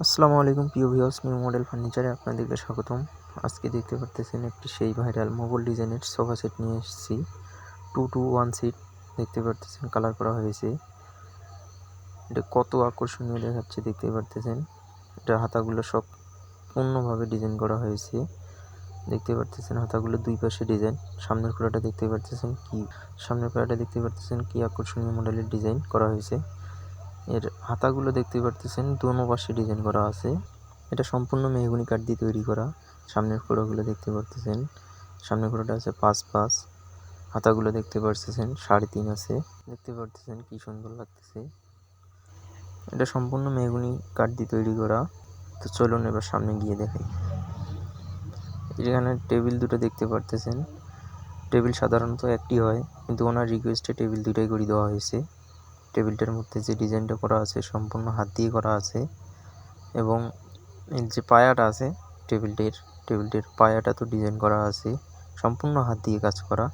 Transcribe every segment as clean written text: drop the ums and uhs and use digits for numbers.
আসসালামু আলাইকুম প্রিয় ভিউয়ার্স, নিউ মডেল ফার্নিচারে আপনাদেরকে স্বাগতম। আজকে দেখতে পারতেছেন একটি সেই ভাইরাল মোগল ডিজাইনের সোফা সেট নিয়ে এসেছি। 2 to 1 সিট দেখতে পারতেছেন, কালার করা হয়েছে। এটা কত আকর্ষণীয় দেখাচ্ছে দেখতে পারতেছেন। এটা হাতাগুলো সব পূর্ণভাবে ডিজাইন করা হয়েছে। দেখতে পারতেছেন হাতাগুলো দুই পাশে ডিজাইন। সামনের পায়াটা দেখতে পারতেছেন কি আকর্ষণীয় মডেলের ডিজাইন করা হয়েছে। এর হাতাগুলো দেখতে পারতেছেন দোনো পাশে ডিজাইন করা আছে। এটা সম্পূর্ণ মেহগনি কাঠ দিয়ে তৈরি করা। সামনের ফোড়াগুলো দেখতে পারতেছেন, সামনের ফোড়াটা আছে 5 হাতাগুলো দেখতে পারতেছেন 3.5 আছে। দেখতে পারতেছেন কি সুন্দর লাগতেছে। এটা সম্পূর্ণ মেহগনি কাঠ দিয়ে তৈরি করা। তো চলুন এবার সামনে গিয়ে দেখাই। এখানে টেবিল দুটো দেখতে পারতেছেন। টেবিল সাধারণত একটি হয়, কিন্তু ওনার রিকোয়েস্টে টেবিল দুটাই করে দেওয়া হয়েছে। টেবিলটার মধ্যে যে ডিজাইনটা করা আছে সম্পূর্ণ হাত দিয়ে করা আছে, এবং এর যে পায়াটা আছে টেবিলটির পায়াটা তো ডিজাইন করা আছে, সম্পূর্ণ হাত দিয়ে কাজ করা,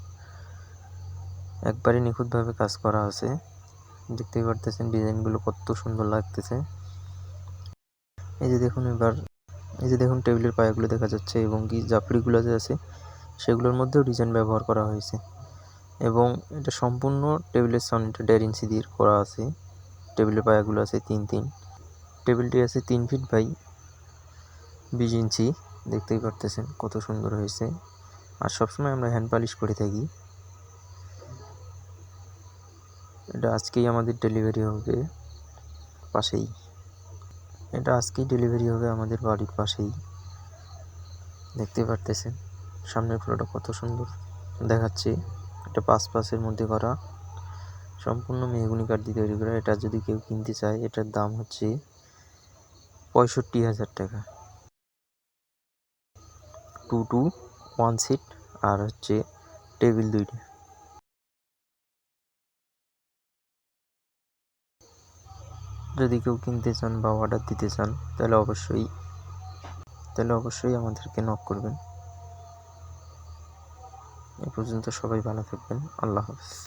একবারে নিখুঁতভাবে কাজ করা আছে। দেখতেই পারতেছেন ডিজাইনগুলো কত সুন্দর লাগতেছে। এই যে দেখুন টেবিলের পায়াগুলো দেখা যাচ্ছে, এবং কি জাফরিগুলো যে আছে সেগুলোর মধ্যেও ডিজাইন ব্যবহার করা হয়েছে। এবং এটা সম্পূর্ণ টেবিলের সামনেটা 1.5 ইঞ্চি দিয়ে করা আছে। টেবিলের পায়াগুলো আছে 3 টেবিলটি আছে 3 ফিট বাই 20 ইঞ্চি। দেখতেই পারতেছেন কত সুন্দর হয়েছে। আর সবসময় আমরা হ্যান্ড পালিশ করে থাকি। এটা আজকেই আমাদের ডেলিভারি হবে পাশেই। আমাদের বাড়ির পাশেই। দেখতে পারতেছেন সামনের ফ্লোরটা কত সুন্দর দেখাচ্ছে। এটা 5 মধ্যে করা, সম্পূর্ণ মেহগনি কাঠ দিয়ে তৈরি করা। এটা যদি কেউ কিনতে চায়, এটার দাম হচ্ছে 65,000 টাকা। 2 to 1 সিট আর হচ্ছে টেবিল দুইটা। যদি কেউ কিনতে চান বা অর্ডার দিতে চান, তাহলে অবশ্যই আমাদেরকে নক করবেন। এ পর্যন্ত সবাই ভালো থাকবেন। আল্লাহ হাফেজ।